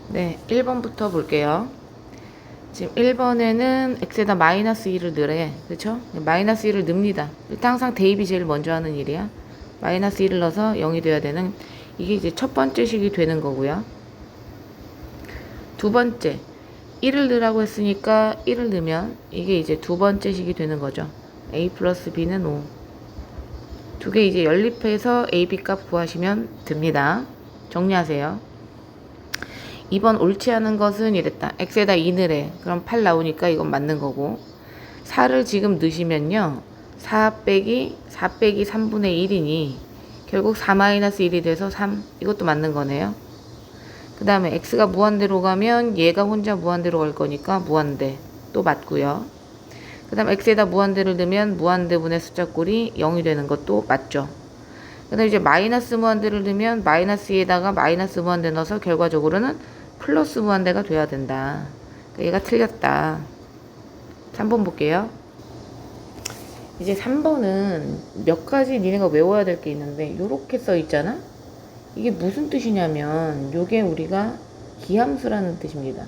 네, 1번부터 볼게요. 지금 1번에는 x에다 마이너스 2를 넣으래. 그렇죠? 마이너스 2를 넣습니다. 일단 항상 대입이 제일 먼저 하는 일이야. 마이너스 2를 넣어서 0이 돼야 되는, 이게 이제 첫 번째 식이 되는 거고요. 두 번째, 1을 넣으라고 했으니까 1을 넣으면 이게 이제 두 번째 식이 되는 거죠. a 플러스 b는 5. 두 개 이제 연립해서 a, b 값 구하시면 됩니다. 정리하세요. 2번 옳지 않은 것은 이랬다. x에다 2 넣으래. 그럼 8 나오니까 이건 맞는 거고. 4를 지금 넣으시면요. 4 빼기 3분의 1이니 결국 4-1이 돼서 3. 이것도 맞는 거네요. 그 다음에 x가 무한대로 가면 얘가 혼자 무한대로 갈 거니까 무한대. 또 맞고요. 그 다음 x에다 무한대를 넣으면 무한대분의 숫자꼴이 0이 되는 것도 맞죠. 그 다음 이제 마이너스 무한대를 넣으면 마이너스 2에다가 마이너스 무한대 넣어서 결과적으로는 플러스 무한대가 돼야 된다. 얘가 틀렸다. 3번 볼게요. 이제 3번은 몇 가지 니네가 외워야 될 게 있는데 요렇게 써 있잖아? 이게 무슨 뜻이냐면 요게 우리가 기함수라는 뜻입니다.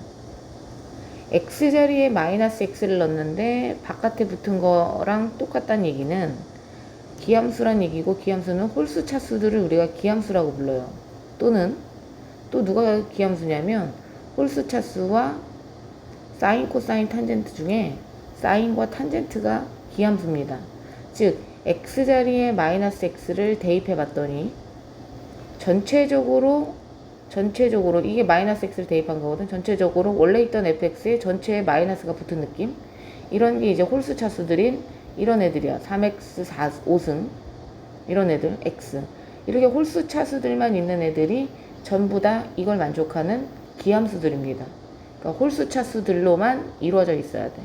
x자리에 마이너스 x를 넣었는데 바깥에 붙은 거랑 똑같다는 얘기는 기함수란 얘기고, 기함수는 홀수 차수들을 우리가 기함수라고 불러요. 또는 또 누가 기함수냐면 홀수 차수와 사인, 코사인, 탄젠트 중에 사인과 탄젠트가 기함수입니다. 즉 x자리에 마이너스 x를 대입해 봤더니 전체적으로 이게 마이너스 x를 대입한 거거든. 전체적으로 원래 있던 fx에 전체에 마이너스가 붙은 느낌. 이런 게 이제 홀수 차수들인 이런 애들이야. 3x 4, 5승 이런 애들 x. 이렇게 홀수 차수들만 있는 애들이 전부 다 이걸 만족하는 기함수들입니다. 그러니까 홀수 차수들로만 이루어져 있어야 돼.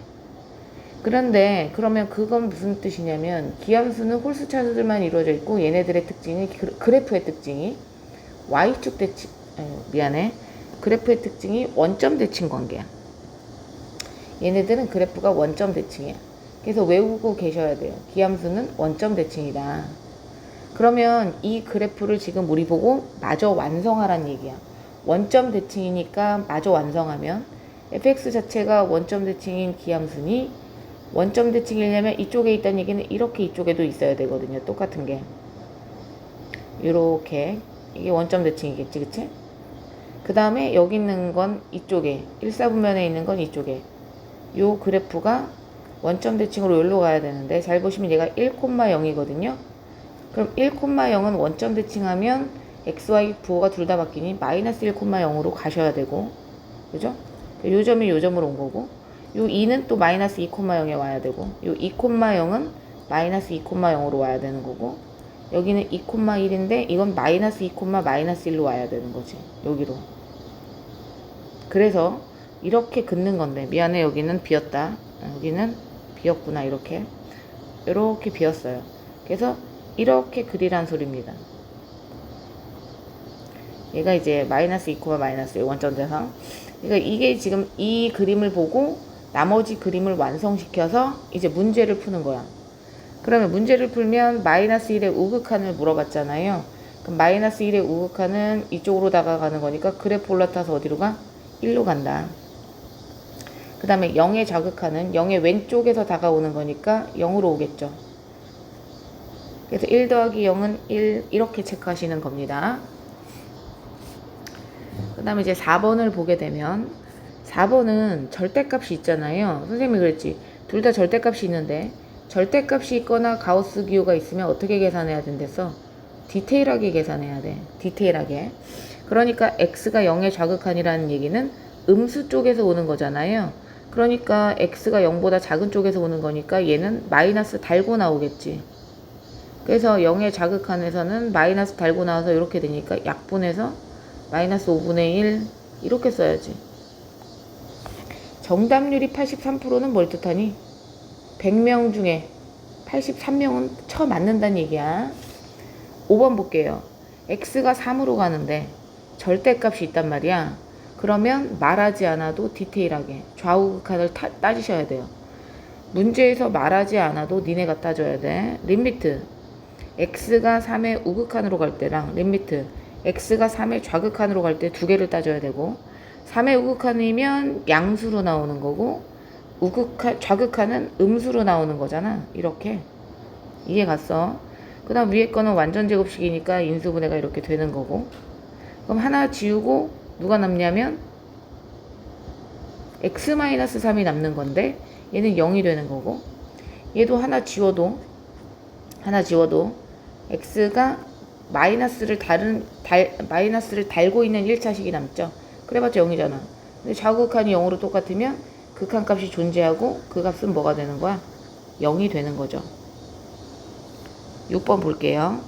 그런데 그러면 그건 무슨 뜻이냐면 기함수는 홀수 차수들만 이루어져 있고 얘네들의 특징이, 그래프의 특징이 y축 대칭, 그래프의 특징이 원점 대칭 관계야. 얘네들은 그래프가 원점 대칭이야. 그래서 외우고 계셔야 돼요. 기함수는 원점 대칭이다. 그러면 이 그래프를 지금 우리 보고 마저 완성하란 얘기야. 원점 대칭이니까 마저 완성하면 fx 자체가 원점 대칭인 기함수니 원점 대칭이려면 이쪽에 있다는 얘기는 이렇게 이쪽에도 있어야 되거든요. 똑같은 게. 요렇게. 이게 원점 대칭이겠지, 그치? 그 다음에 여기 있는 건 이쪽에, 1사분면에 있는 건 이쪽에. 요 그래프가 원점 대칭으로 여기로 가야 되는데, 잘 보시면 얘가 1,0이거든요. 그럼 1,0은 원점 대칭하면 xy 부호가 둘 다 바뀌니 마이너스 1,0으로 가셔야 되고, 그죠? 요 점이 요 점으로 온 거고, 요 2는 또 마이너스 2,0에 와야 되고, 요 2,0은 마이너스 2,0으로 와야 되는 거고, 여기는 2,1인데 이건 마이너스 2, 마이너스 1로 와야 되는 거지. 여기로. 그래서 이렇게 긋는 건데, 미안해, 여기는 비었다. 여기는 비었구나. 이렇게 비었어요. 그래서 이렇게 그리란 소리입니다. 얘가 이제 마이너스 2, 마이너스 1 원점 대상. 그러니까 이게 지금 이 그림을 보고 나머지 그림을 완성시켜서 이제 문제를 푸는 거야. 그러면 문제를 풀면 마이너스 1의 우극한을 물어봤잖아요. 그럼 마이너스 1의 우극한은 이쪽으로 다가가는 거니까 그래프 올라타서 어디로 가? 1로 간다. 그 다음에 0의 좌극한은 0의 왼쪽에서 다가오는 거니까 0으로 오겠죠. 그래서 1 더하기 0은 1 이렇게 체크하시는 겁니다. 그 다음에 이제 4번을 보게 되면 4번은 절대값이 있잖아요. 선생님이 그랬지. 둘 다 절대값이 있는데 절대값이 있거나 가우스 기호가 있으면 어떻게 계산해야 된댔어? 디테일하게 계산해야 돼. 디테일하게. 그러니까 x가 0의 좌극한이라는 얘기는 음수 쪽에서 오는 거잖아요. 그러니까 x가 0보다 작은 쪽에서 오는 거니까 얘는 마이너스 달고 나오겠지. 그래서 0의 좌극한에서는 마이너스 달고 나와서 이렇게 되니까 약분해서 마이너스 5분의 1 이렇게 써야지. 정답률이 83%는 뭘 뜻하니? 100명 중에 83명은 쳐 맞는다는 얘기야. 5번 볼게요. x가 3으로 가는데 절대값이 있단 말이야. 그러면 말하지 않아도 디테일하게 좌우극한을 따지셔야 돼요. 문제에서 말하지 않아도 니네가 따져야 돼. 리미트 x가 3의 우극한으로 갈 때랑 리미트 x가 3의 좌극한으로 갈 때 두 개를 따져야 되고, 3의 우극한이면 양수로 나오는 거고 좌극한은 음수로 나오는 거잖아. 이렇게 이해 갔어? 그 다음 위에 거는 완전 제곱식이니까 인수분해가 이렇게 되는 거고, 그럼 하나 지우고 누가 남냐면 x-3이 남는 건데 얘는 0이 되는 거고, 얘도 하나 지워도 x가 마이너스를 달고 있는 1차식이 남죠. 그래봤자 0이잖아. 근데 좌극한이 0으로 똑같으면 극한값이 존재하고 그 값은 뭐가 되는 거야? 0이 되는 거죠. 6번 볼게요.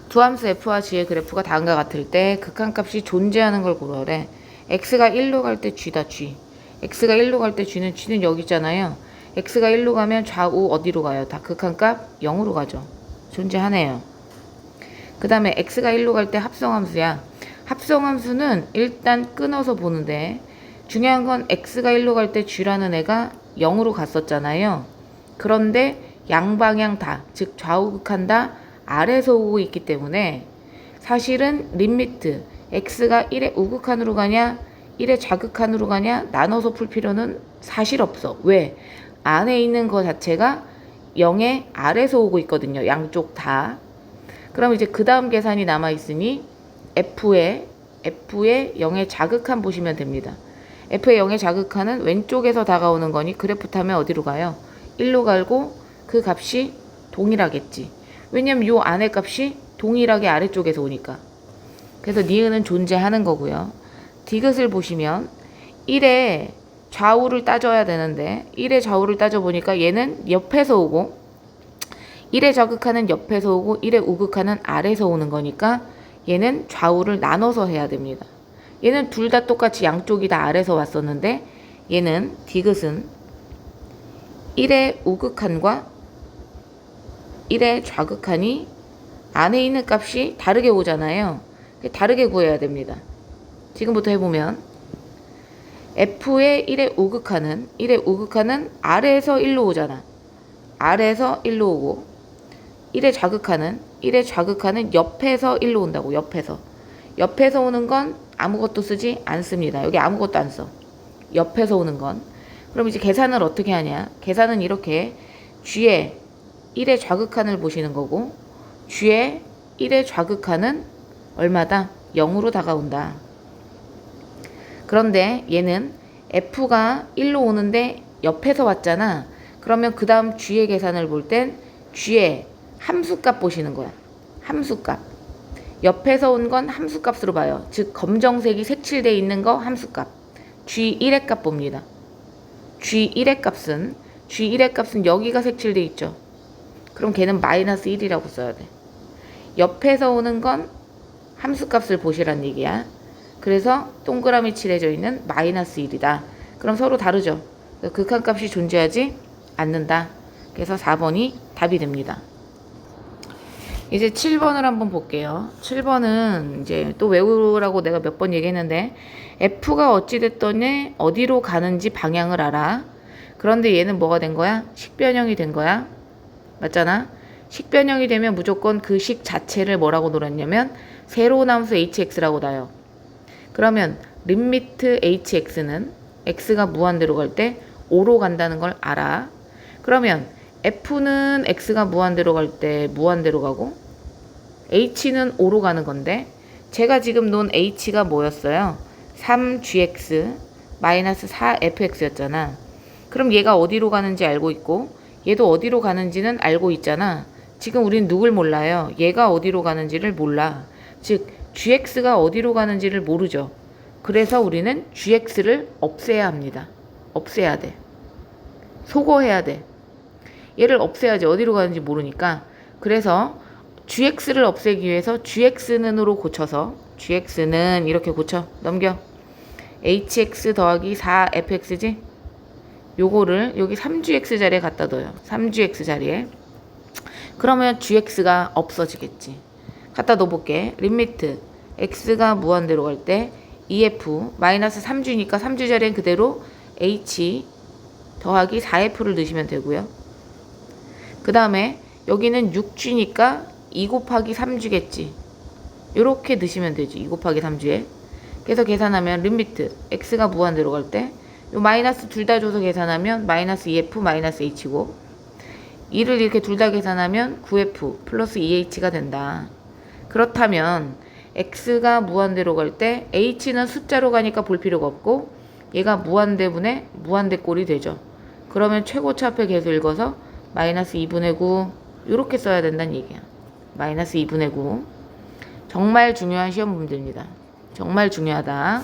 두 함수 f와 g의 그래프가 다음과 같을 때 극한값이 존재하는 걸 고르래. x가 1로 갈 때 g다, g. x가 1로 갈 때 g는 여기 있잖아요. x가 1로 가면 좌우 어디로 가요? 다 극한값 0으로 가죠. 존재하네요. 그 다음에 x가 1로 갈 때 합성함수야. 합성함수는 일단 끊어서 보는데 중요한 건 x가 1로 갈 때 g라는 애가 0으로 갔었잖아요. 그런데 양방향 다, 즉 좌우극한 다 아래에서 오고 있기 때문에 사실은 림미트 x가 1의 우극한으로 가냐 1의 좌극한으로 가냐 나눠서 풀 필요는 사실 없어. 왜? 안에 있는 거 자체가 0의 아래에서 오고 있거든요. 양쪽 다. 그럼 이제 그 다음 계산이 남아있으니 f의 0의 좌극한 보시면 됩니다. f의 0의 좌극한은 왼쪽에서 다가오는 거니 그래프 타면 어디로 가요? 1로 갈고 그 값이 동일하겠지. 왜냐면 요 안의 값이 동일하게 아래쪽에서 오니까. 그래서 니은은 존재하는 거고요. 디귿을 보시면 1의 좌우를 따져야 되는데 1의 좌우를 따져보니까 얘는 옆에서 오고 1의 좌극한은 옆에서 오고 1의 우극한은 아래에서 오는 거니까 얘는 좌우를 나눠서 해야 됩니다. 얘는 둘 다 똑같이 양쪽이 다 아래에서 왔었는데 얘는 디귿은 1의 우극한과 1의 좌극한이 안에 있는 값이 다르게 오잖아요. 다르게 구해야 됩니다. 지금부터 해보면 f의 1의 우극한은 아래에서 1로 오잖아. 아래에서 1로 오고 1의 좌극한은 옆에서 1로 온다고. 옆에서 오는 건 아무것도 쓰지 않습니다. 여기 아무것도 안 써. 옆에서 오는 건. 그럼 이제 계산을 어떻게 하냐? 계산은 이렇게 g의 1의 좌극한을 보시는 거고 g의 1의 좌극한은 얼마다? 0으로 다가온다. 그런데 얘는 f가 1로 오는데 옆에서 왔잖아. 그러면 그 다음 g의 계산을 볼 땐 g의 함수값 보시는 거야. 함수값. 옆에서 온 건 함수값으로 봐요. 즉 검정색이 색칠되어 있는 거 함수값. g1의 값 봅니다. g1의 값은 여기가 색칠되어 있죠. 그럼 걔는 마이너스 1이라고 써야 돼. 옆에서 오는 건 함수값을 보시란 얘기야. 그래서 동그라미 칠해져 있는 마이너스 1이다. 그럼 서로 다르죠. 극한값이 존재하지 않는다. 그래서 4번이 답이 됩니다. 이제 7번을 한번 볼게요. 7번은 이제 또 외우라고 내가 몇 번 얘기했는데 f가 어찌됐더니 어디로 가는지 방향을 알아. 그런데 얘는 뭐가 된 거야? 식변형이 된 거야. 맞잖아? 식변형이 되면 무조건 그 식 자체를 뭐라고 놀았냐면 새로운 함수 hx라고 나요. 그러면 림미트 hx는 x가 무한대로 갈 때 5로 간다는 걸 알아. 그러면 f는 x가 무한대로 갈 때 무한대로 가고 h는 5로 가는 건데 제가 지금 놓은 h가 뭐였어요? 3gx 마이너스 4fx였잖아. 그럼 얘가 어디로 가는지 알고 있고 얘도 어디로 가는지는 알고 있잖아. 지금 우린 누굴 몰라요? 얘가 어디로 가는지를 몰라. 즉 gx가 어디로 가는지를 모르죠. 그래서 우리는 gx를 없애야 합니다. 없애야 돼. 소거해야 돼. 얘를 없애야지. 어디로 가는지 모르니까. 그래서 gx를 없애기 위해서 gx는으로 고쳐서 gx는 이렇게 고쳐. 넘겨. hx 더하기 4fx지? 요거를 여기 3gx 자리에 갖다 둬요. 3gx 자리에. 그러면 gx가 없어지겠지. 갖다 넣어볼게. 림미트 x가 무한대로 갈 때 2f 마이너스 3g니까 3g 자리엔 그대로 h 더하기 4f를 넣으시면 되고요. 그 다음에 여기는 6g니까 2 곱하기 3g겠지. 요렇게 넣으시면 되지. 2 곱하기 3g에. 그래서 계산하면 리미트 x가 무한대로 갈 때 요 마이너스 둘 다 줘서 계산하면 마이너스 2f 마이너스 h고 2를 이렇게 둘 다 계산하면 9f 플러스 2h가 된다. 그렇다면 x가 무한대로 갈 때 h는 숫자로 가니까 볼 필요가 없고 얘가 무한대분의 무한대꼴이 되죠. 그러면 최고차표 계수 읽어서 마이너스 2분의 9 이렇게 써야 된다는 얘기야. 마이너스 2분의 9 정말 중요한 시험 문제입니다. 정말 중요하다.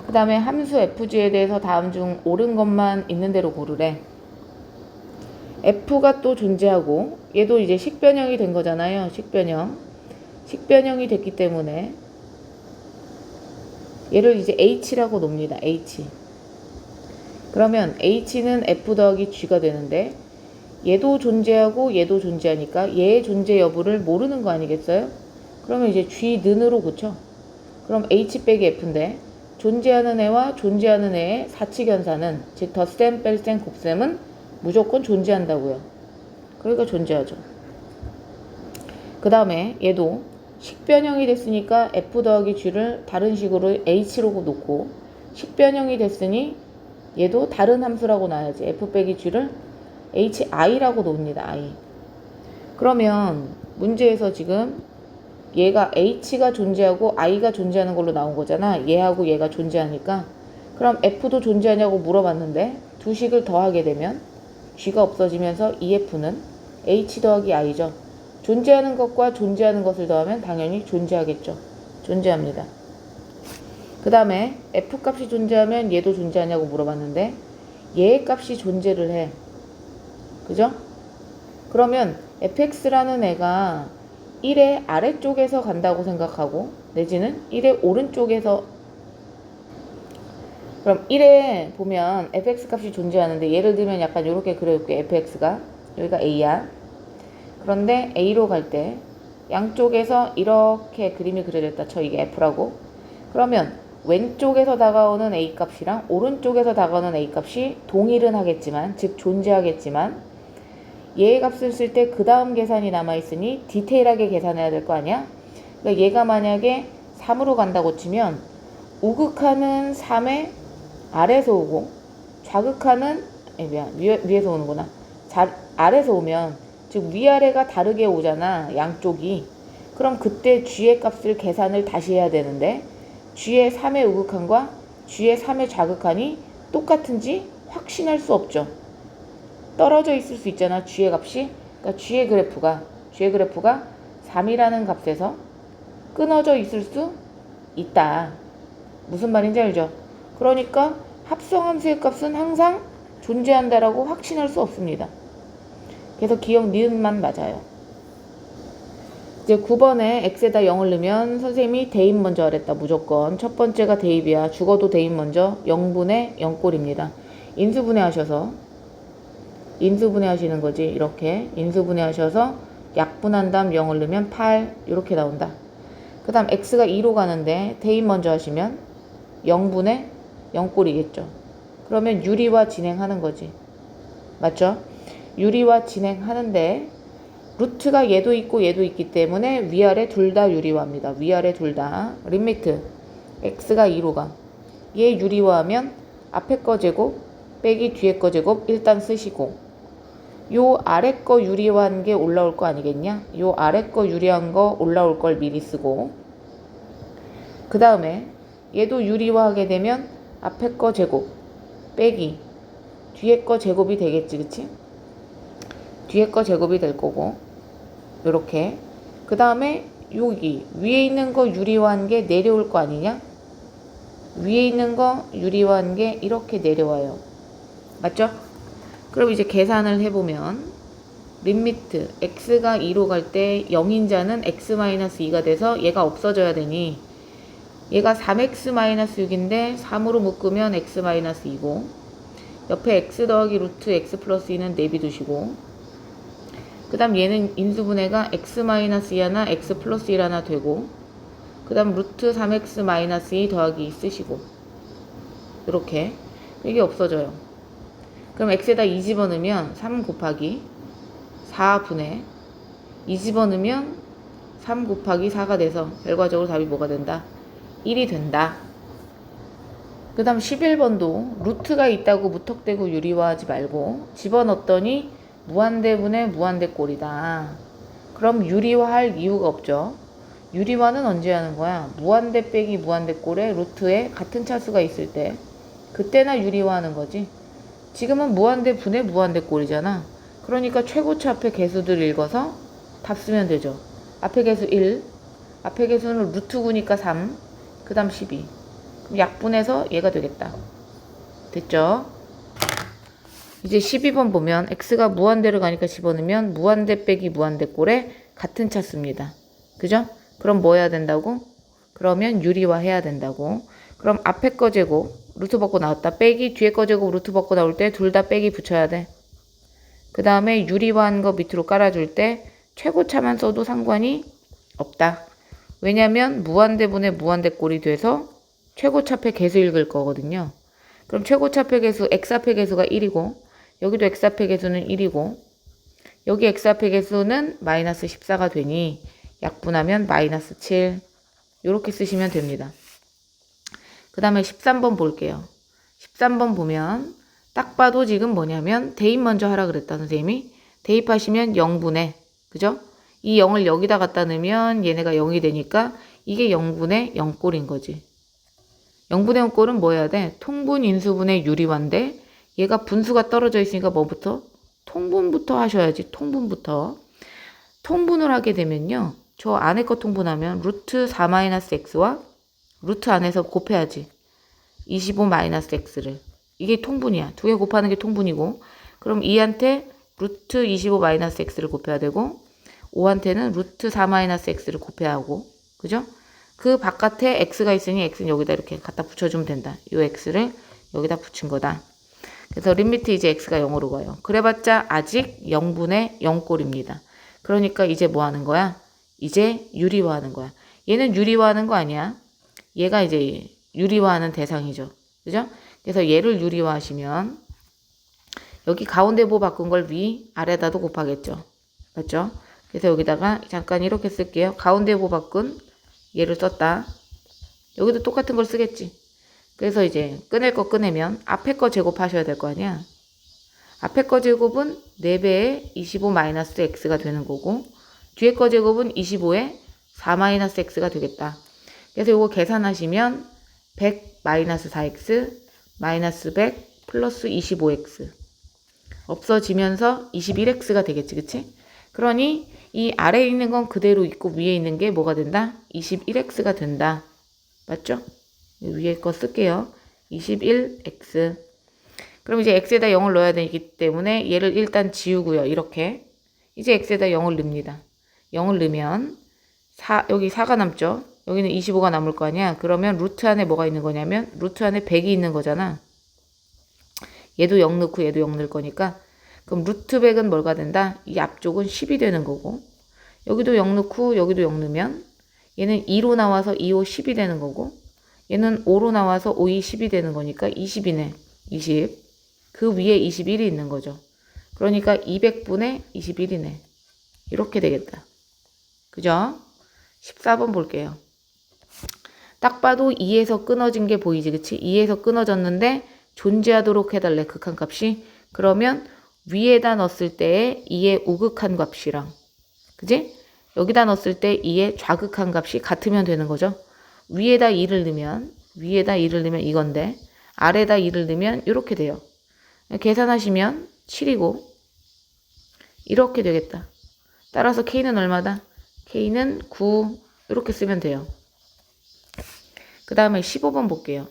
그 다음에 함수 fg에 대해서 다음 중 옳은 것만 있는 대로 고르래. f가 또 존재하고 얘도 이제 식변형이 된 거잖아요. 식변형이 됐기 때문에 얘를 이제 h라고 놉니다. h. 그러면 h는 f 더하기 g가 되는데 얘도 존재하고 얘도 존재하니까 얘의 존재 여부를 모르는 거 아니겠어요? 그러면 이제 g는으로 고쳐. 그럼 h 빼기 f인데 존재하는 애와 존재하는 애의 사칙연산은 즉 덧셈, 뺄셈, 곱셈은 무조건 존재한다고요. 그러니까 존재하죠. 그 다음에 얘도 식변형이 됐으니까 f 더하기 g를 다른 식으로 h로 놓고 식변형이 됐으니 얘도 다른 함수라고 놔야지. f 빼기 g를 hi라고 놓습니다. i. 그러면 문제에서 지금 얘가 h가 존재하고 i가 존재하는 걸로 나온 거잖아. 얘하고 얘가 존재하니까. 그럼 f도 존재하냐고 물어봤는데 두 식을 더하게 되면 g가 없어지면서 2f는 h 더하기 i죠. 존재하는 것과 존재하는 것을 더하면 당연히 존재하겠죠. 존재합니다. 그 다음에 f값이 존재하면 얘도 존재하냐고 물어봤는데 얘의 값이 존재를 해. 그죠? 그러면 fx라는 애가 1의 아래쪽에서 간다고 생각하고 내지는 1의 오른쪽에서 그럼 1에 보면 fx 값이 존재하는데 예를 들면 약간 이렇게 그려볼게요. fx가 여기가 a야. 그런데 a로 갈 때 양쪽에서 이렇게 그림이 그려졌다 쳐. 이게 f라고. 그러면 왼쪽에서 다가오는 a 값이랑 오른쪽에서 다가오는 a 값이 동일은 하겠지만 즉 존재하겠지만 얘의 값을 쓸 때 그 다음 계산이 남아있으니 디테일하게 계산해야 될 거 아니야? 그러니까 얘가 만약에 3으로 간다고 치면 우극하는 3의 아래서 오고 좌극하는 위에서 오는구나. 아래서 오면 즉 위아래가 다르게 오잖아. 양쪽이. 그럼 그때 g의 값을 계산을 다시 해야 되는데 g의 3의 우극한과 g의 3의 좌극한이 똑같은지 확신할 수 없죠. 떨어져 있을 수 있잖아. g의 값이. 그러니까 g의 그래프가 3이라는 값에서 끊어져 있을 수 있다. 무슨 말인지 알죠? 그러니까 합성함수의 값은 항상 존재한다라고 확신할 수 없습니다. 그래서 기억 니은만 맞아요. 이제 9번에 x에다 0을 넣으면 선생님이 대입 먼저 하랬다. 무조건. 첫 번째가 대입이야. 죽어도 대입 먼저 0분의 0꼴입니다. 인수분해 하시는 거지. 이렇게 인수분해 하셔서 약분한 다음 0을 넣으면 8 이렇게 나온다. 그 다음 x가 2로 가는데 대입 먼저 하시면 0분의 0꼴이겠죠. 그러면 유리화 진행하는 거지. 맞죠? 유리화 진행하는데 루트가 얘도 있고 얘도 있기 때문에 위아래 둘 다 유리화입니다. 위아래 둘 다. 리미트 x가 2로 가. 얘 유리화하면 앞에 거 제곱 빼기 뒤에 거 제곱 일단 쓰시고 요 아래 거 유리화한 게 올라올 거 아니겠냐? 요 아래 거 유리한 거 올라올 걸 미리 쓰고 그 다음에 얘도 유리화하게 되면 앞에 거 제곱 빼기 뒤에 거 제곱이 되겠지. 그치? 뒤에 거 제곱이 될 거고 요렇게 그 다음에 여기 위에 있는 거 유리화한 게 내려올 거 아니냐? 위에 있는 거 유리화한 게 이렇게 내려와요. 맞죠? 그럼 이제 계산을 해보면 리미트 x가 2로 갈 때 0인자는 x-2가 돼서 얘가 없어져야 되니 얘가 3x-6인데 3으로 묶으면 x-2고 옆에 x 더하기 루트 x 플러스 2는 내비두시고 그 다음 얘는 인수분해가 x-2 하나 x 플러스 1 하나 되고 그 다음 루트 3x-2 더하기 2 쓰시고 이렇게 이게 없어져요. 그럼 x에다 2 집어넣으면 3 곱하기 4분의 2 집어넣으면 3 곱하기 4가 돼서 결과적으로 답이 뭐가 된다? 1이 된다. 그 다음 11번도 루트가 있다고 무턱대고 유리화하지 말고 집어넣었더니 무한대분의 무한대꼴이다. 그럼 유리화할 이유가 없죠. 유리화는 언제 하는 거야? 무한대 빼기 무한대꼴에 루트에 같은 차수가 있을 때 그때나 유리화하는 거지. 지금은 무한대 분의 무한대꼴이잖아. 그러니까 최고차 앞에 개수들 읽어서 답 쓰면 되죠. 앞에 개수 1, 앞에 개수는 루트 9니까 3, 그 다음 12. 그럼 약분해서 얘가 되겠다. 됐죠? 이제 12번 보면 x가 무한대로 가니까 집어넣으면 무한대 빼기 무한대꼴에 같은 차수입니다. 그죠? 그럼 뭐 해야 된다고? 그러면 유리화 해야 된다고. 그럼 앞에 거 제곱 루트 벗고 나왔다 빼기 뒤에 거 제곱 루트 벗고 나올 때 둘 다 빼기 붙여야 돼. 그 다음에 유리화한 거 밑으로 깔아줄 때 최고차만 써도 상관이 없다. 왜냐면 무한대분의 무한대꼴이 돼서 최고차 앞에 개수 읽을 거거든요. 그럼 최고차 앞에 개수 x 앞에 개수가 1이고 여기도 x 앞에 개수는 1이고 여기 x 앞에 개수는 마이너스 14가 되니 약분하면 마이너스 7 이렇게 쓰시면 됩니다. 그 다음에 13번 볼게요. 13번 보면 딱 봐도 지금 뭐냐면 대입 먼저 하라 그랬다 선생님이. 대입하시면 0분의 그죠? 이 0을 여기다 갖다 넣으면 얘네가 0이 되니까 이게 0분의 0꼴인 거지. 0분의 0꼴은 뭐 해야 돼? 통분 인수분의 유리화인데 얘가 분수가 떨어져 있으니까 뭐부터? 통분부터 하셔야지. 통분부터. 통분을 하게 되면요. 저 안에 거 통분하면 루트 4-x와 루트 안에서 곱해야지. 25-x를. 이게 통분이야. 두 개 곱하는 게 통분이고 그럼 2한테 루트 25-x를 곱해야 되고 5한테는 루트 4-x를 곱해야 하고 그죠? 그 바깥에 x가 있으니 x는 여기다 이렇게 갖다 붙여주면 된다. 이 x를 여기다 붙인 거다. 그래서 리미트 이제 x가 0으로 가요. 그래봤자 아직 0분의 0꼴입니다. 그러니까 이제 뭐 하는 거야? 이제 유리화하는 거야. 얘는 유리화하는 거 아니야. 얘가 이제 유리화하는 대상이죠. 그죠? 그래서 얘를 유리화하시면 여기 가운데 보 바꾼 걸 위, 아래다도 곱하겠죠. 맞죠? 그래서 여기다가 잠깐 이렇게 쓸게요. 가운데 보 바꾼 얘를 썼다. 여기도 똑같은 걸 쓰겠지. 그래서 이제 꺼낼 거 꺼내면 앞에 거 제곱하셔야 될 거 아니야. 앞에 거 제곱은 4배의 25-x가 되는 거고 뒤에 거 제곱은 25의 4-x가 되겠다. 그래서 이거 계산하시면 100-4x 마이너스 100 플러스 25x 없어지면서 21x가 되겠지. 그치? 그러니 이 아래에 있는 건 그대로 있고 위에 있는 게 뭐가 된다? 21x가 된다. 맞죠? 위에 거 쓸게요. 21x. 그럼 이제 x에다 0을 넣어야 되기 때문에 얘를 일단 지우고요. 이렇게. 이제 x에다 0을 넣습니다. 0을 넣으면 여기 4가 남죠? 여기는 25가 남을 거 아니야? 그러면 루트 안에 뭐가 있는 거냐면 루트 안에 100이 있는 거잖아. 얘도 0 넣고 얘도 0 넣을 거니까 그럼 루트 100은 뭐가 된다? 이 앞쪽은 10이 되는 거고 여기도 0 넣고 여기도 0 넣으면 얘는 2로 나와서 2, 5, 10이 되는 거고 얘는 5로 나와서 5, 2, 10이 되는 거니까 20이네. 20. 그 위에 21이 있는 거죠. 그러니까 200분의 21이네. 이렇게 되겠다. 그죠? 14번 볼게요. 딱 봐도 2에서 끊어진 게 보이지. 그치? 2에서 끊어졌는데 존재하도록 해달래. 극한값이. 그러면 위에다 넣었을 때의 2의 우극한 값이랑 그지? 여기다 넣었을 때 2의 좌극한 값이 같으면 되는 거죠. 위에다 2를 넣으면 이건데 아래다 2를 넣으면 이렇게 돼요. 계산하시면 7이고 이렇게 되겠다. 따라서 K는 얼마다? K는 9 이렇게 쓰면 돼요. 그 다음에 15번 볼게요.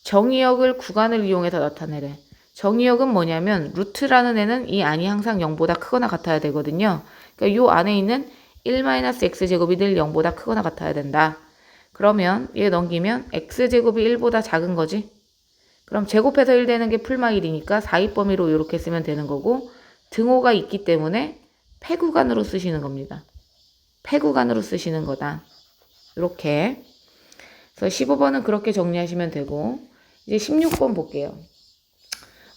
정의역을 구간을 이용해서 나타내래. 정의역은 뭐냐면 루트라는 애는 이 안이 항상 0보다 크거나 같아야 되거든요. 그러니까 요 안에 있는 1-x제곱이 늘 0보다 크거나 같아야 된다. 그러면 얘 넘기면 x제곱이 1보다 작은 거지. 그럼 제곱해서 1 되는 게 풀마1이니까 4입 범위로 이렇게 쓰면 되는 거고 등호가 있기 때문에 패구간으로 쓰시는 겁니다. 패구간으로 쓰시는 거다. 이렇게. 그래서 15번은 그렇게 정리하시면 되고 이제 16번 볼게요.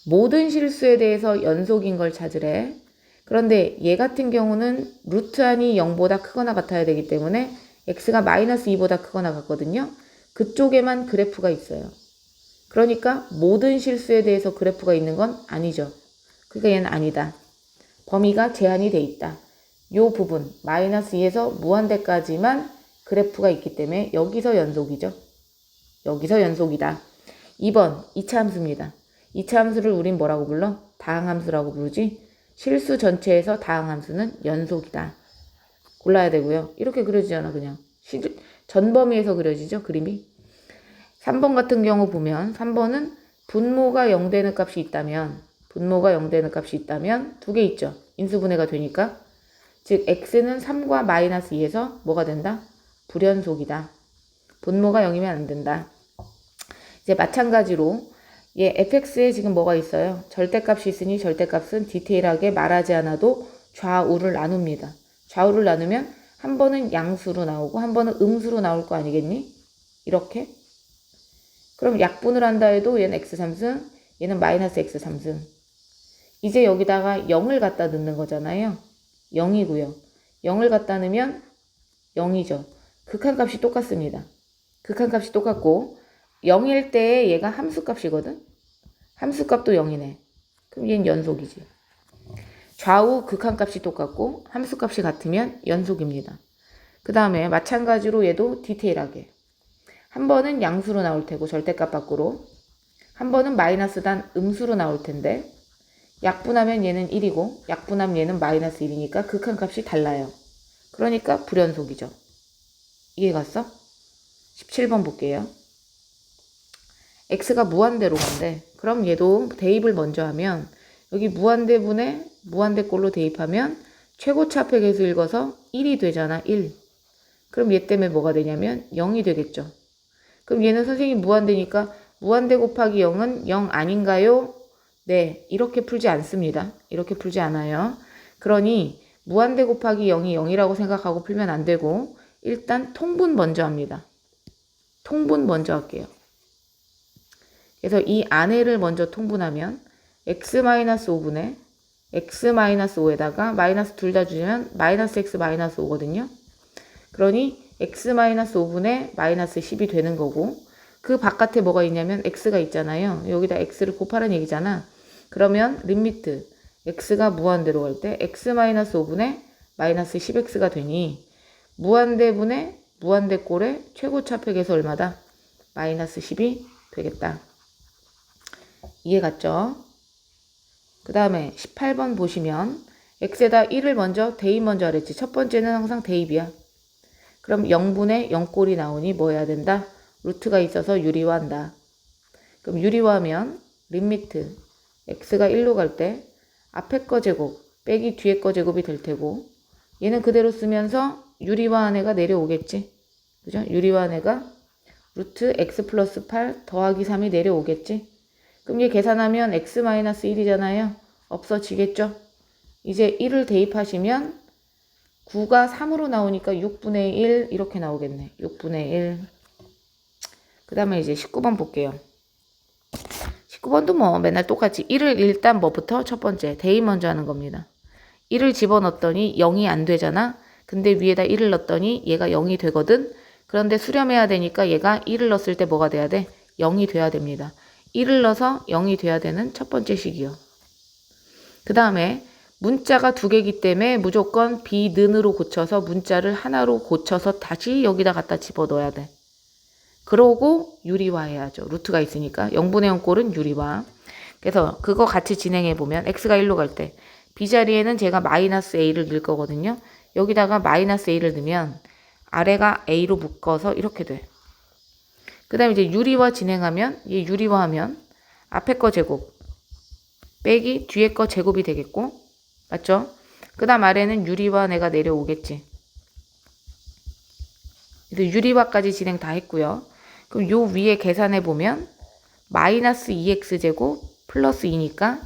모든 실수에 대해서 연속인 걸 찾으래. 그런데 얘 같은 경우는 루트 안이 0보다 크거나 같아야 되기 때문에 x가 마이너스 2보다 크거나 같거든요. 그쪽에만 그래프가 있어요. 그러니까 모든 실수에 대해서 그래프가 있는 건 아니죠. 그러니까 얘는 아니다. 범위가 제한이 돼 있다. 요 부분 마이너스 2에서 무한대까지만 그래프가 있기 때문에 여기서 연속이죠. 여기서 연속이다. 2번 2차 함수입니다. 2차 함수를 우린 뭐라고 불러? 다항함수라고 부르지. 실수 전체에서 다항함수는 연속이다. 골라야 되고요. 이렇게 그려지잖아 그냥. 전범위에서 그려지죠 그림이. 3번 같은 경우 보면 3번은 분모가 0 되는 값이 있다면 분모가 0 되는 값이 있다면 두 개 있죠. 인수분해가 되니까. 즉 x는 3과 마이너스 2에서 뭐가 된다? 불연속이다. 분모가 0이면 안 된다. 이제 마찬가지로 얘 fx에 지금 뭐가 있어요? 절대값이 있으니 절대값은 디테일하게 말하지 않아도 좌우를 나눕니다. 좌우를 나누면 한 번은 양수로 나오고 한 번은 음수로 나올 거 아니겠니? 이렇게. 그럼 약분을 한다 해도 얘는 x3승, 얘는 마이너스 x3승. 이제 여기다가 0을 갖다 넣는 거잖아요. 0이고요. 0을 갖다 넣으면 0이죠. 극한값이 똑같습니다. 극한값이 똑같고 0일 때 얘가 함수값이거든. 함수값도 0이네. 그럼 얘는 연속이지. 좌우 극한값이 똑같고 함수값이 같으면 연속입니다. 그 다음에 마찬가지로 얘도 디테일하게. 한 번은 양수로 나올 테고 절대값 밖으로. 한 번은 마이너스 단 음수로 나올 텐데 약분하면 얘는 1이고 약분하면 얘는 마이너스 1이니까 극한값이 달라요. 그러니까 불연속이죠. 이해 갔어? 17번 볼게요. x가 무한대로 간대. 그럼 얘도 대입을 먼저 하면 여기 무한대분에 무한대꼴로 대입하면 최고차폐계수 읽어서 1이 되잖아. 1. 그럼 얘 때문에 뭐가 되냐면 0이 되겠죠. 그럼 얘는 선생님 무한대니까 무한대 곱하기 0은 0 아닌가요? 네, 이렇게 풀지 않습니다. 이렇게 풀지 않아요. 그러니 무한대 곱하기 0이 0이라고 생각하고 풀면 안 되고 일단 통분 먼저 합니다. 통분 먼저 할게요. 그래서 이 안에를 먼저 통분하면 x-5분의 x-5에다가 마이너스 둘 다 주면 마이너스 x 마이너스 5거든요. 그러니 x-5분의 마이너스 10이 되는 거고 그 바깥에 뭐가 있냐면 x가 있잖아요. 여기다 x를 곱하라는 얘기잖아. 그러면 리미트 x가 무한대로 갈 때 x-5분의 마이너스 10x가 되니 무한대분의 무한대꼴의 최고차폐계수 얼마다? 마이너스 10이 되겠다. 이해 갔죠? 그 다음에 18번 보시면 x에다 1을 먼저 대입 먼저 하랬지. 첫 번째는 항상 대입이야. 그럼 0분의 0꼴이 나오니 뭐 해야 된다? 루트가 있어서 유리화한다. 그럼 유리화하면 리미트 x가 1로 갈 때 앞에 거 제곱 빼기 뒤에 거 제곱이 될 테고 얘는 그대로 쓰면서 유리화한 애가 내려오겠지. 그죠? 유리화한 애가 루트 x 플러스 8 더하기 3이 내려오겠지. 그럼 얘 계산하면 x-1이잖아요. 없어지겠죠? 이제 1을 대입하시면 9가 3으로 나오니까 6분의 1 이렇게 나오겠네. 6분의 1. 그 다음에 이제 19번 볼게요. 19번도 뭐 맨날 똑같이 1을 일단 뭐부터? 첫 번째 대입 먼저 하는 겁니다. 1을 집어넣었더니 0이 안 되잖아. 근데 위에다 1을 넣었더니 얘가 0이 되거든. 그런데 수렴해야 되니까 얘가 1을 넣었을 때 뭐가 돼야 돼? 0이 돼야 됩니다. 1을 넣어서 0이 돼야 되는 첫 번째 식이요. 그 다음에 문자가 두 개이기 때문에 무조건 비는으로 고쳐서 문자를 하나로 고쳐서 다시 여기다 갖다 집어넣어야 돼. 그러고 유리화해야죠. 루트가 있으니까 0분의 0 꼴은 유리화. 그래서 그거 같이 진행해보면 x가 1로 갈 때 b자리에는 제가 마이너스 a를 넣을 거거든요. 여기다가 마이너스 a를 넣으면 아래가 a로 묶어서 이렇게 돼. 그 다음에 이제 유리화 진행하면 얘 유리화하면 앞에 거 제곱 빼기 뒤에 거 제곱이 되겠고 맞죠? 그 다음 아래는 유리화 내가 내려오겠지. 그래서 유리화까지 진행 다 했고요. 그럼 요 위에 계산해 보면 마이너스 2x제곱 플러스 2니까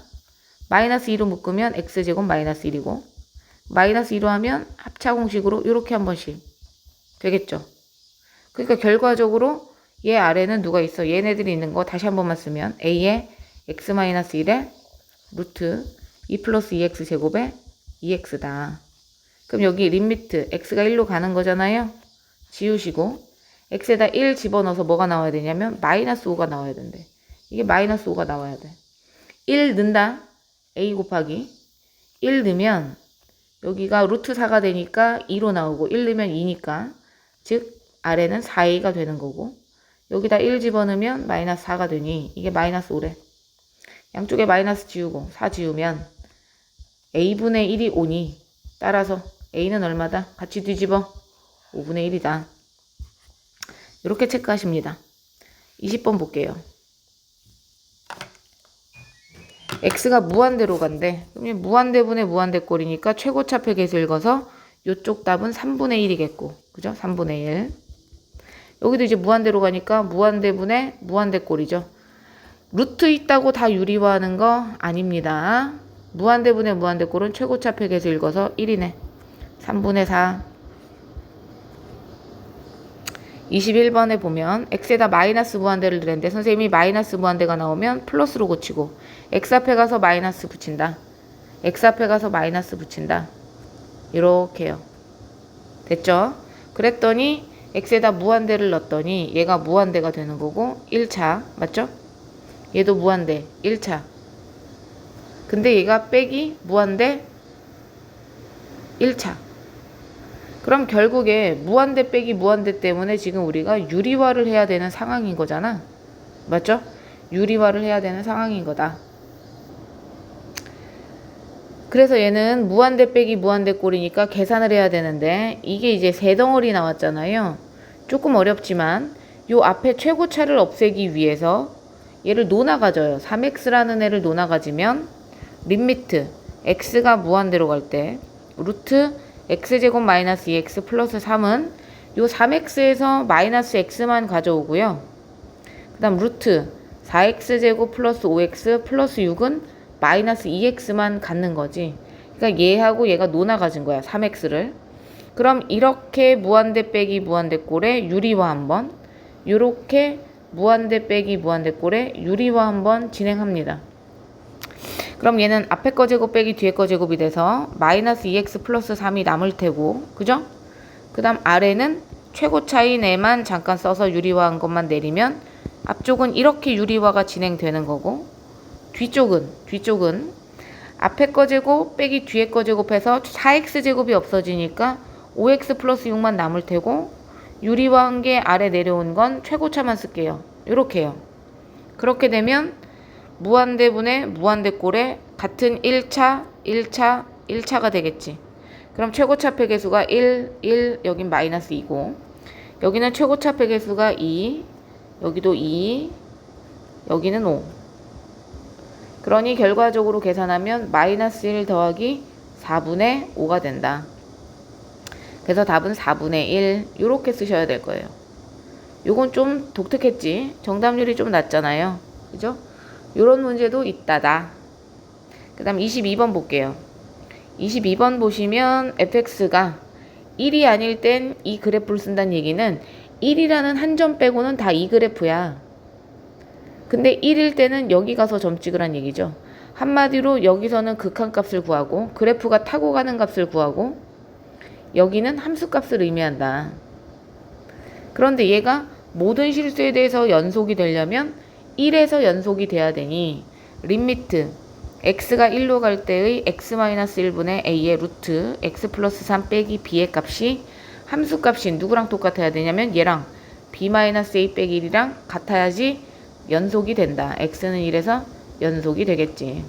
마이너스 2로 묶으면 x제곱 마이너스 1이고 마이너스 2로 하면 합차공식으로 이렇게 한 번씩 되겠죠. 그러니까 결과적으로 얘 아래는 누가 있어? 얘네들이 있는 거 다시 한 번만 쓰면 a에 x-1에 루트 2 플러스 2x 제곱에 2x다. 그럼 여기 리미트 x가 1로 가는 거잖아요. 지우시고 x에다 1 집어넣어서 뭐가 나와야 되냐면 마이너스 5가 나와야 된대. 이게 마이너스 5가 나와야 돼. 1 넣는다. a 곱하기 1 넣으면 여기가 루트 4가 되니까 2로 나오고 1 넣으면 2니까 즉 아래는 4a가 되는 거고 여기다 1 집어넣으면 마이너스 4가 되니 이게 마이너스 5래. 양쪽에 마이너스 지우고 4 지우면 a분의 1이 5니 따라서 a는 얼마다? 같이 뒤집어 5분의 1이다. 이렇게 체크하십니다. 20번 볼게요. x가 무한대로 간대. 그럼 무한대분의 무한대꼴이니까 최고차표 계수 읽어서 이쪽 답은 3분의 1이겠고 그죠? 3분의 1. 여기도 이제 무한대로 가니까 무한대분의 무한대꼴이죠. 루트 있다고 다 유리화하는 거 아닙니다. 무한대분의 무한대꼴은 최고차표 계수 읽어서 1이네. 3분의 4. 21번에 보면 x에다 마이너스 무한대를 들였는데 선생님이 마이너스 무한대가 나오면 플러스로 고치고 x 앞에 가서 마이너스 붙인다. x 앞에 가서 마이너스 붙인다. 이렇게요. 됐죠? 그랬더니 x에다 무한대를 넣었더니 얘가 무한대가 되는 거고 1차 맞죠? 얘도 무한대 1차. 근데 얘가 빼기 무한대 1차. 그럼 결국에 무한대 빼기 무한대 때문에 지금 우리가 유리화를 해야 되는 상황인 거잖아. 맞죠? 유리화를 해야 되는 상황인 거다. 그래서 얘는 무한대 빼기 무한대 꼴이니까 계산을 해야 되는데 이게 이제 세 덩어리 나왔잖아요. 조금 어렵지만 요 앞에 최고차를 없애기 위해서 얘를 노나가져요. 3x라는 애를 노나가지면 리미트 x가 무한대로 갈 때 루트 x제곱 마이너스 2x 플러스 3은 요 3x에서 마이너스 x만 가져오고요. 그 다음 루트 4x제곱 플러스 5x 플러스 6은 마이너스 2x만 갖는 거지. 그러니까 얘하고 얘가 노나 가진 거야. 3x를. 그럼 이렇게 무한대 빼기 무한대 꼴에 유리화 한번 요렇게 무한대 빼기 무한대 꼴에 유리화 한번 진행합니다. 그럼 얘는 앞에 거 제곱 빼기 뒤에 거 제곱이 돼서 마이너스 2x 플러스 3이 남을 테고 그죠? 그 다음 아래는 최고 차인 애만 잠깐 써서 유리화한 것만 내리면 앞쪽은 이렇게 유리화가 진행되는 거고 뒤쪽은 앞에 거 제곱 빼기 뒤에 거 제곱해서 4x 제곱이 없어지니까 5x 플러스 6만 남을 테고 유리화한 게 아래 내려온 건 최고차만 쓸게요. 요렇게요. 그렇게 되면 무한대분의 무한대꼴에 같은 1차가 되겠지. 그럼 최고차표 계수가 1, 여긴 마이너스 2고 여기는 최고차표 계수가 2, 여기도 2, 여기는 5. 그러니 결과적으로 계산하면 마이너스 1 더하기 4분의 5가 된다. 그래서 답은 4분의 1 이렇게 쓰셔야 될 거예요. 요건 좀 독특했지. 정답률이 좀 낮잖아요. 그죠? 요런 문제도 있다다. 그 다음 22번 볼게요. 22번 보시면 fx가 1이 아닐 땐 이 그래프를 쓴다는 얘기는 1이라는 한 점 빼고는 다 이 그래프야. 근데 1일 때는 여기 가서 점 찍으란 얘기죠. 한마디로 여기서는 극한값을 구하고 그래프가 타고 가는 값을 구하고 여기는 함수값을 의미한다. 그런데 얘가 모든 실수에 대해서 연속이 되려면 1에서 연속이 돼야 되니 리미트 x가 1로 갈 때의 x-1분의 a의 루트 x 플러스 3 빼기 b의 값이 함수값이 누구랑 똑같아야 되냐면 얘랑 b-a 빼기 1이랑 같아야지 연속이 된다. x는 1에서 연속이 되겠지.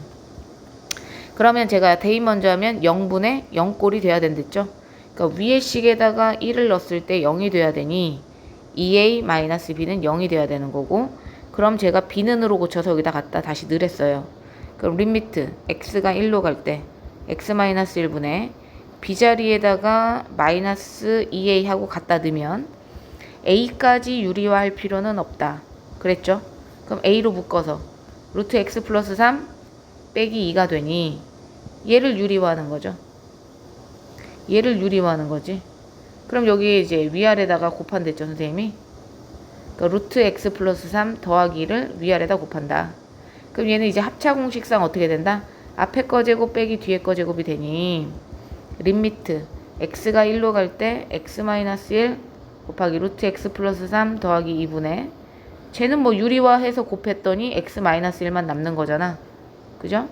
그러면 제가 대입 먼저 하면 0분의 0꼴이 돼야 된댔죠. 그러니까 위의 식에다가 1을 넣었을 때 0이 돼야 되니 2a-b는 0이 돼야 되는 거고 그럼 제가 b는으로 고쳐서 여기다 갖다 다시 늘했어요. 그럼 리미트 x가 1로 갈 때 x-1분의 b자리에다가 마이너스 2a 하고 갖다 넣으면 a까지 유리화할 필요는 없다. 그랬죠? 그럼 a로 묶어서 루트 x 플러스 3 빼기 2가 되니 얘를 유리화하는 거죠. 얘를 유리화하는 거지. 그럼 여기 이제 위아래다가 곱한댔죠, 선생님이. 그러니까 루트 x 플러스 3 더하기 1을 위아래다 곱한다. 그럼 얘는 이제 합차 공식상 어떻게 된다? 앞에 거 제곱 빼기 뒤에 거 제곱이 되니 림미트 x가 1로 갈 때 x-1 곱하기 루트 x 플러스 3 더하기 2분의 쟤는 뭐 유리화해서 곱했더니 x-1만 남는 거잖아. 그죠?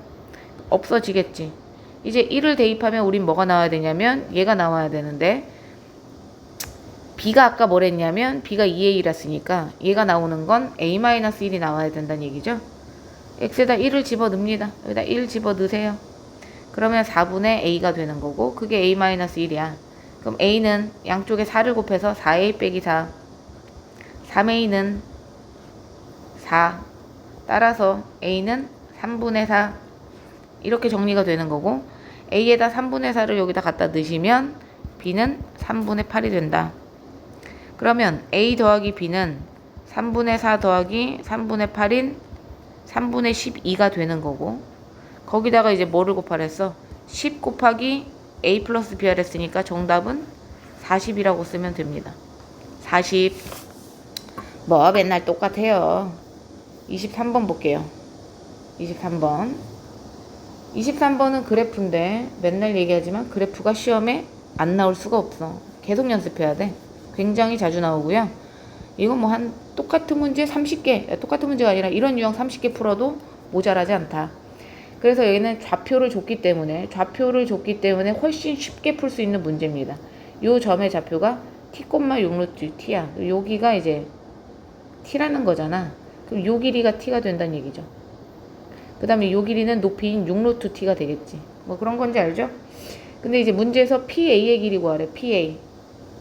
없어지겠지. 이제 1을 대입하면 우린 뭐가 나와야 되냐면 얘가 나와야 되는데 b가 아까 뭐랬냐면 b가 2a였으니까 얘가 나오는 건 a-1이 나와야 된다는 얘기죠. x에다 1을 집어넣습니다. 여기다 1 집어넣으세요. 그러면 4분의 a가 되는 거고 그게 a-1이야. 그럼 a는 양쪽에 4를 곱해서 4a 빼기 4 3a는 4 따라서 a는 3분의 4 이렇게 정리가 되는 거고 a에다 3분의 4를 여기다 갖다 넣으시면 b는 3분의 8이 된다. 그러면 a 더하기 b는 3분의 4 더하기 3분의 8인 3분의 12가 되는 거고 거기다가 이제 뭐를 곱하랬어? 10 곱하기 a 플러스 b를 했으니까 정답은 40이라고 쓰면 됩니다. 40. 뭐 맨날 똑같아요. 23번 볼게요. 23번. 23번은 그래프인데 맨날 얘기하지만 그래프가 시험에 안 나올 수가 없어. 계속 연습해야 돼. 굉장히 자주 나오고요. 이건 뭐 한 똑같은 문제 30개, 똑같은 문제가 아니라 이런 유형 30개 풀어도 모자라지 않다. 그래서 여기는 좌표를 줬기 때문에 훨씬 쉽게 풀 수 있는 문제입니다. 요 점의 좌표가 t,6루트 t야. 여기가 이제 t라는 거잖아. 그럼 요 길이가 t가 된다는 얘기죠. 그 다음에 요 길이는 높이인 6루트 t가 되겠지. 뭐 그런 건지 알죠? 근데 이제 문제에서 PA의 길이 구하래. PA.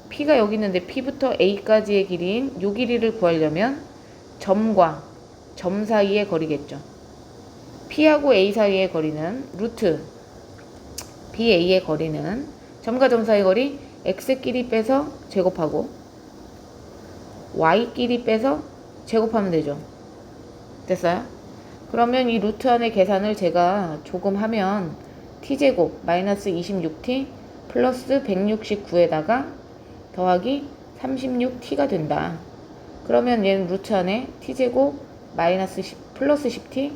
P가 여기 있는데 P부터 A까지의 길이인 요 길이를 구하려면 점과 점 사이의 거리겠죠. P하고 A 사이의 거리는 루트 BA의 거리는 점과 점 사이의 거리 X끼리 빼서 제곱하고 Y끼리 빼서 제곱하면 되죠. 됐어요? 그러면 이 루트 안의 계산을 제가 조금 하면 t제곱 마이너스 26t 플러스 169에다가 더하기 36t가 된다. 그러면 얘는 루트 안에 t제곱 마이너스 10 플러스 10t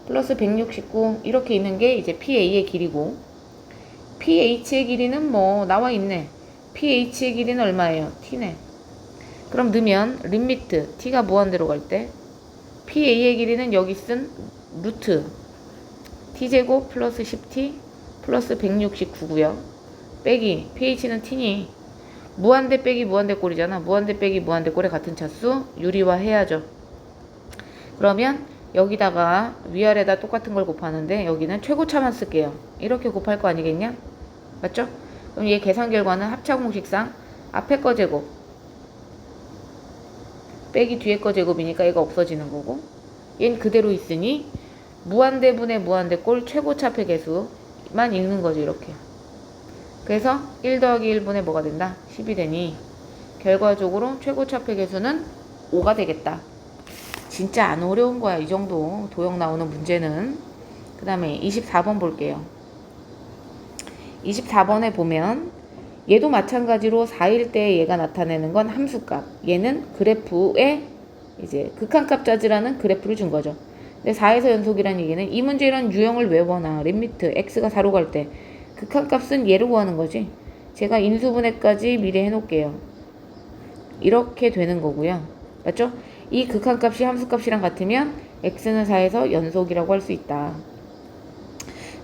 플러스 169 이렇게 있는 게 이제 PA의 길이고 PH의 길이는 뭐 나와 있네. PH의 길이는 얼마예요? t네. 그럼 넣으면 림미트 t가 무한대로 갈 때 PA의 길이는 여기 쓴 루트 t제곱 플러스 10t 플러스 169고요. 빼기 pH는 t니 무한대 빼기 무한대 꼴이잖아. 무한대 빼기 무한대 꼴의 같은 차수 유리화 해야죠. 그러면 여기다가 위아래다 똑같은 걸 곱하는데 여기는 최고차만 쓸게요. 이렇게 곱할 거 아니겠냐? 맞죠? 그럼 얘 계산 결과는 합차 공식상 앞에 거 제곱 빼기 뒤에 거 제곱이니까 얘가 없어지는 거고 얘는 그대로 있으니 무한대분의 무한대꼴 최고차폐 계수만 읽는 거죠. 이렇게. 그래서 1 더하기 1분의 뭐가 된다? 10이 되니 결과적으로 최고차폐 계수는 5가 되겠다. 진짜 안 어려운 거야. 이 정도 도형 나오는 문제는. 그 다음에 24번 볼게요. 24번에 보면 얘도 마찬가지로 4일 때 얘가 나타내는 건 함수값. 얘는 그래프의 이제 극한값 찾으라는 그래프를 준 거죠. 근데 4에서 연속이라는 얘기는 이 문제 이런 유형을 외워놔. 림미트 x가 4로 갈 때 극한값은 얘를 구하는 거지. 제가 인수분해까지 미리 해놓을게요. 이렇게 되는 거고요. 맞죠? 이 극한값이 함수값이랑 같으면 x는 4에서 연속이라고 할 수 있다.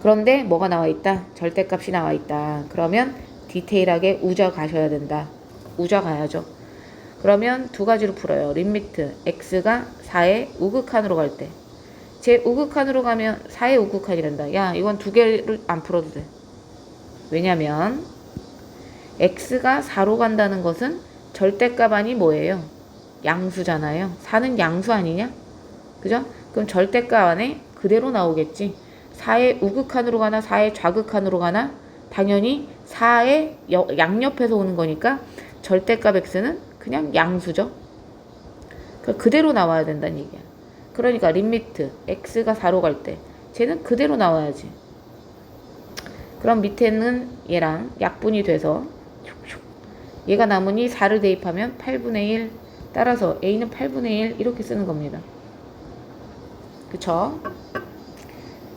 그런데 뭐가 나와 있다? 절대값이 나와 있다. 그러면 디테일하게 우저 가셔야 된다. 우저 가야죠. 그러면 두 가지로 풀어요. 림미트 x가 4의 우극한으로 갈 때. 제 우극한으로 가면 4의 우극한이란다. 야, 이건 두 개를 안 풀어도 돼. 왜냐면 x가 4로 간다는 것은 절대값 아니 뭐예요? 양수잖아요. 4는 양수 아니냐? 그죠? 그럼 절대값 안에 그대로 나오겠지. 4의 우극한으로 가나 4의 좌극한으로 가나 당연히 4의 양옆에서 오는 거니까 절대값 x는 그냥 양수죠. 그대로 나와야 된다는 얘기야. 그러니까 림미트 x가 4로 갈 때 쟤는 그대로 나와야지. 그럼 밑에는 얘랑 약분이 돼서 얘가 남으니 4를 대입하면 8분의 1 따라서 a는 8분의 1 이렇게 쓰는 겁니다. 그쵸?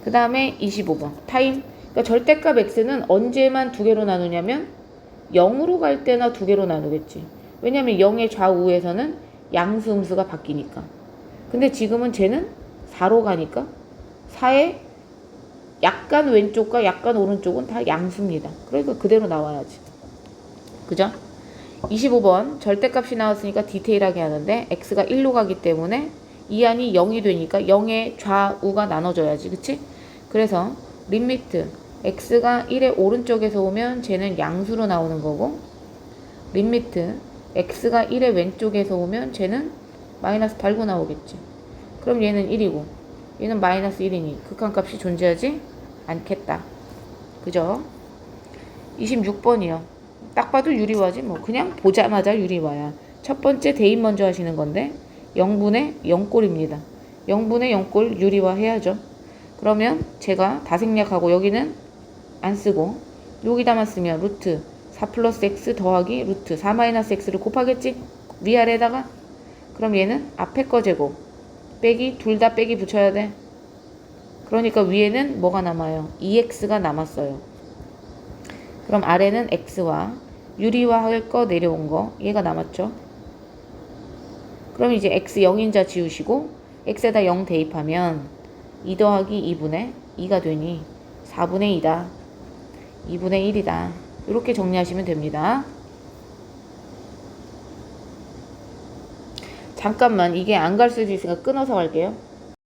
그 다음에 25번 타임. 그러니까 절대값 x는 언제만 두 개로 나누냐면 0으로 갈 때나 두 개로 나누겠지. 왜냐면 0의 좌우에서는 양수 음수가 바뀌니까. 근데 지금은 쟤는 4로 가니까 4의 약간 왼쪽과 약간 오른쪽은 다 양수입니다. 그러니까 그대로 나와야지. 그죠? 25번 절대값이 나왔으니까 디테일하게 하는데 x가 1로 가기 때문에 이 안이 0이 되니까 0의 좌우가 나눠져야지. 그치? 그래서 리미트 x가 1의 오른쪽에서 오면 쟤는 양수로 나오는 거고, 리미트 x가 1의 왼쪽에서 오면 쟤는 마이너스 달고 나오겠지. 그럼 얘는 1이고 얘는 마이너스 1이니 극한값이 존재하지 않겠다. 그죠? 26번이요. 딱 봐도 유리화지 뭐. 그냥 보자마자 유리화야. 첫 번째 대입 먼저 하시는 건데 0분의 0꼴입니다. 0분의 0꼴 유리화 해야죠. 그러면 제가 다 생략하고 여기는 안 쓰고 여기다만 쓰면 루트 4 플러스 x 더하기 루트 4 마이너스 x를 곱하겠지? 위아래에다가. 그럼 얘는 앞에 거 제곱 빼기 둘 다 빼기 붙여야 돼. 그러니까 위에는 뭐가 남아요? 2x가 남았어요. 그럼 아래는 x와 유리화할 거 내려온 거 얘가 남았죠. 그럼 이제 x 0인자 지우시고 x에다 0 대입하면 2 더하기 2분의 2가 되니 4분의 2다. 2분의 1이다. 이렇게 정리하시면 됩니다. 잠깐만, 이게 안 갈 수도 있으니까 끊어서 갈게요.